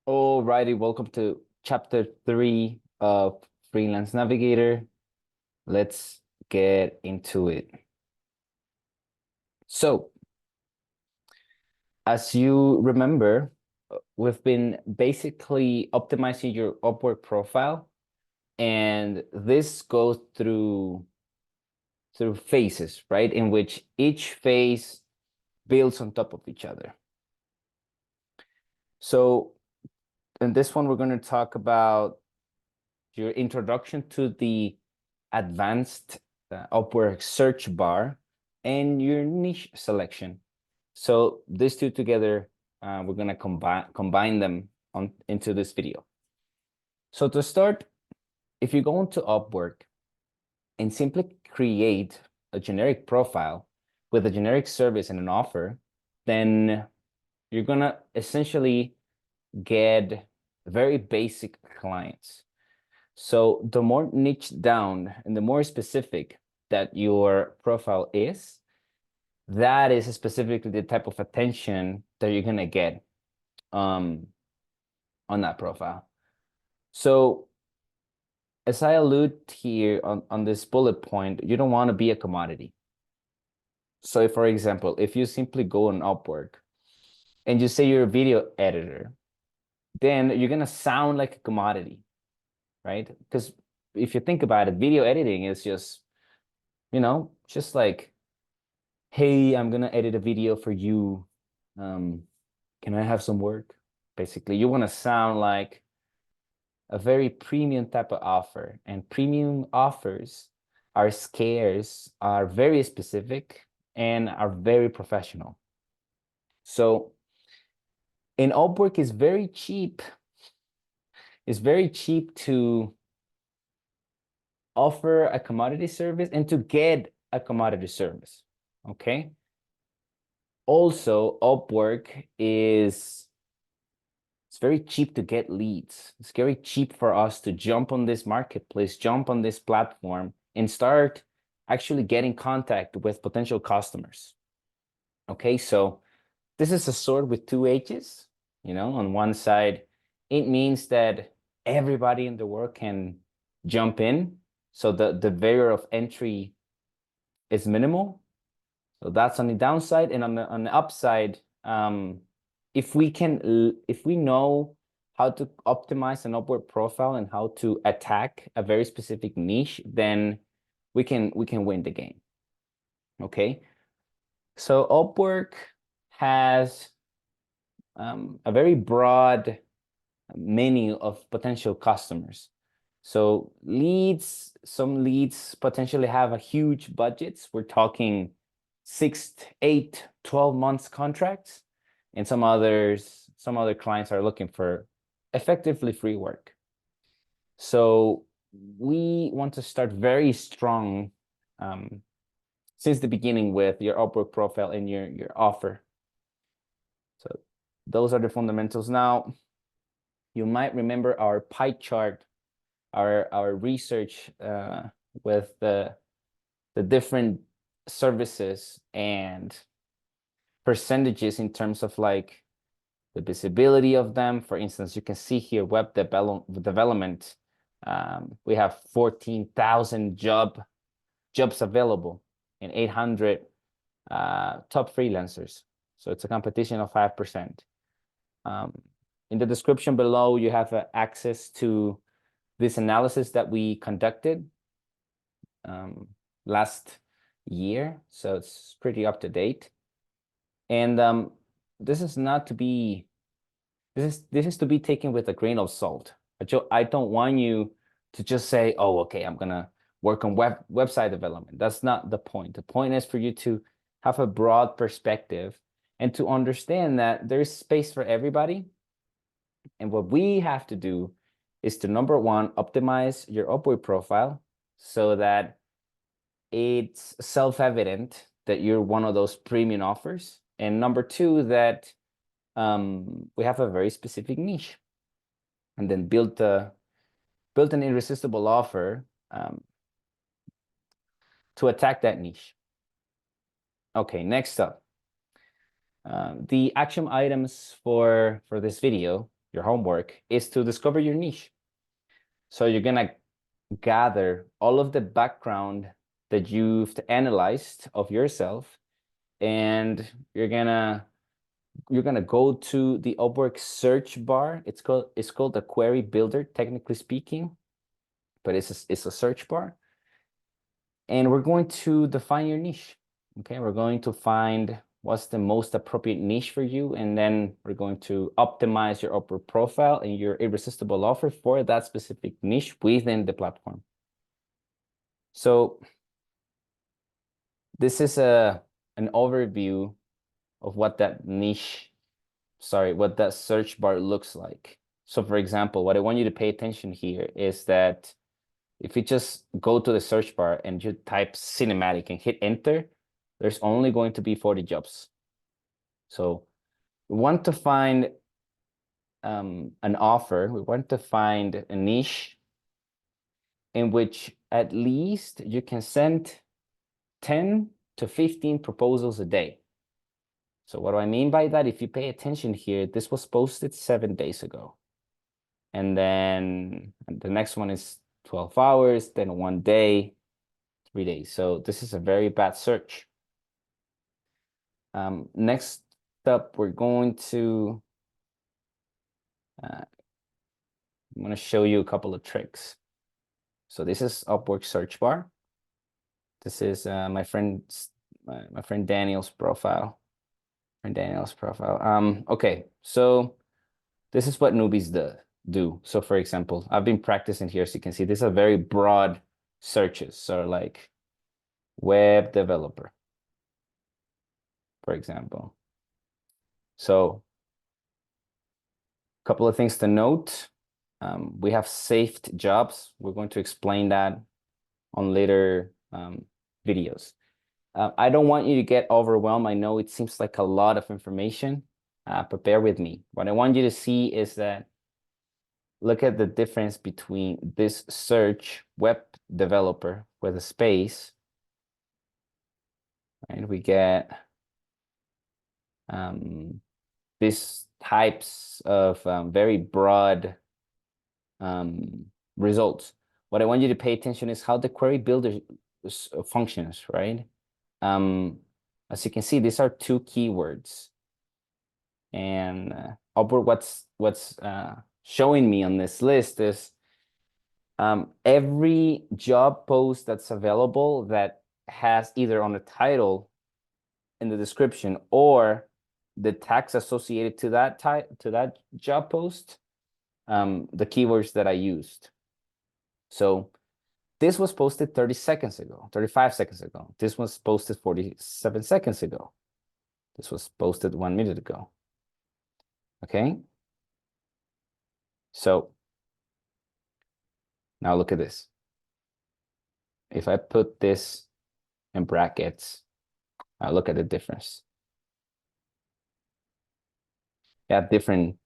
Alrighty, welcome to chapter 3 of Freelance Navigator. Let's get into it. So, as you remember, we've been basically optimizing your Upwork profile, and this goes through phases, right? In which each phase builds on top of each other. So, in this one, we're going to talk about your introduction to the advanced Upwork search bar and your niche selection. So these two together, we're gonna combine them into this video. So to start, if you go into Upwork and simply create a generic profile with a generic service and an offer, then you're gonna essentially get very basic clients. So the more niche down and the more specific that your profile is, that is specifically the type of attention that you're gonna get on that profile. So as I allude here on this bullet point, you don't want to be a commodity. So if, for example, if you simply go on Upwork and you say you're a video editor, then you're gonna sound like a commodity, right? Because if you think about it, video editing is just like, hey, I'm gonna edit a video for you. Can I have some work? Basically, you want to sound like a very premium type of offer, and premium offers are scarce, are very specific, and are very professional. So in Upwork is very cheap. It's very cheap to offer a commodity service and to get a commodity service. Okay. Also, Upwork is it's very cheap to get leads. It's very cheap for us to jump on this marketplace, jump on this platform, and start actually getting contact with potential customers. Okay, so this is a sword with two edges. On one side, it means that everybody in the world can jump in. So the barrier of entry is minimal. So that's on the downside. And on the upside, if we know how to optimize an Upwork profile and how to attack a very specific niche, then we can win the game. Okay. So Upwork has a very broad menu of potential customers. So some leads potentially have a huge budgets. We're talking 6, 8, 12 months contracts, and some other clients are looking for effectively free work. So we want to start very strong since the beginning with your Upwork profile and your offer. So those are the fundamentals. Now, you might remember our pie chart, our research with the different services and percentages in terms of like the visibility of them. For instance, you can see here web development. We have 14,000 jobs available and 800 top freelancers. So it's a competition of 5%. In the description below, you have access to this analysis that we conducted last year. So it's pretty up to date. And this is to be taken with a grain of salt. I don't want you to just say, oh, okay, I'm gonna work on website development. That's not the point. The point is for you to have a broad perspective and to understand that there's space for everybody. And what we have to do is to, number one, optimize your Upwork profile so that it's self-evident that you're one of those premium offers. And number two, that we have a very specific niche, and then build an irresistible offer to attack that niche. Okay, next up, the action items for this video. your homework is to discover your niche. So you're gonna gather all of the background that you've analyzed of yourself, and you're gonna go to the Upwork search bar. It's called a query builder, technically speaking, but it's a search bar. And we're going to define your niche. Okay, we're going to find what's the most appropriate niche for you, and then we're going to optimize your Upwork profile and your irresistible offer for that specific niche within the platform. So this is an overview of what that what that search bar looks like. So for example, what I want you to pay attention here is that if you just go to the search bar and you type cinematic and hit enter, there's only going to be 40 jobs. So we want to find an offer, we want to find a niche in which at least you can send 10 to 15 proposals a day. So what do I mean by that? If you pay attention here, this was posted 7 days ago. And then the next one is 12 hours, then 1 day, 3 days. So this is a very bad search. Next up, we're going to, I'm going to show you a couple of tricks. So this is Upwork search bar. This is my friend Daniel's profile. Okay, so this is what newbies do. So for example, I've been practicing here, so you can see these are very broad searches. So like web developer, for example. So a couple of things to note. We have saved jobs. We're going to explain that on later videos. I don't want you to get overwhelmed. I know it seems like a lot of information, but bear with me. What I want you to see is that look at the difference between this search web developer with a space, and we get these types of very broad results. What I want you to pay attention is how the query builder functions, right? As you can see, these are 2 keywords. And Upwork, what's showing me on this list is every job post that's available that has either on the title, in the description, or the tags associated to that job post, the keywords that I used. So this was posted 30 seconds ago, 35 seconds ago. This was posted 47 seconds ago. This was posted 1 minute ago. Okay. So now look at this. If I put this in brackets, look at the difference. You have different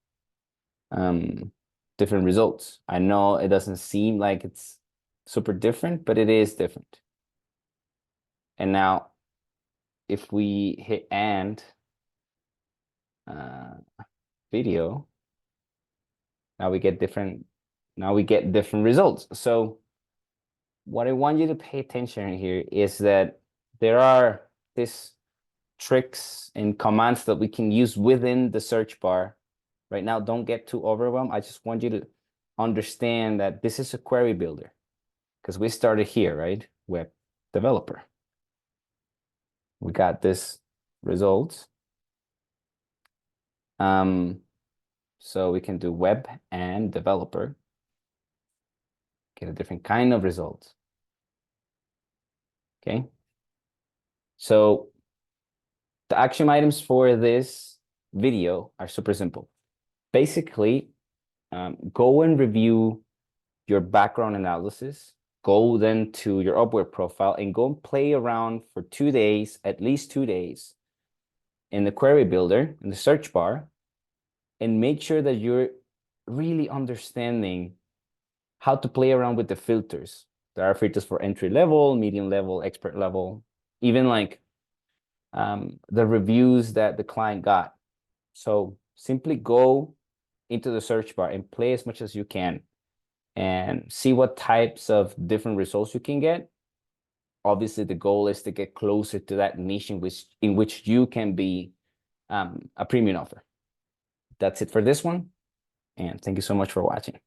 results. I know it doesn't seem like it's super different, but it is different. And now if we hit end video, now we get different results. So what I want you to pay attention here is that there are these tricks and commands that we can use within the search bar. Right now, don't get too overwhelmed. I just want you to understand that this is a query builder, because we started here, right? Web developer. We got this results. So we can do web and developer, get a different kind of results. Okay. So the action items for this video are super simple. Basically, go and review your background analysis, go then to your Upwork profile and go and play around for 2 days, at least 2 days, in the query builder, in the search bar, and make sure that you're really understanding how to play around with the filters. There are filters for entry level, medium level, expert level, even like the reviews that the client got. So simply go into the search bar and play as much as you can and see what types of different results you can get. Obviously, the goal is to get closer to that niche in which you can be a premium offer. That's it for this one, and thank you so much for watching.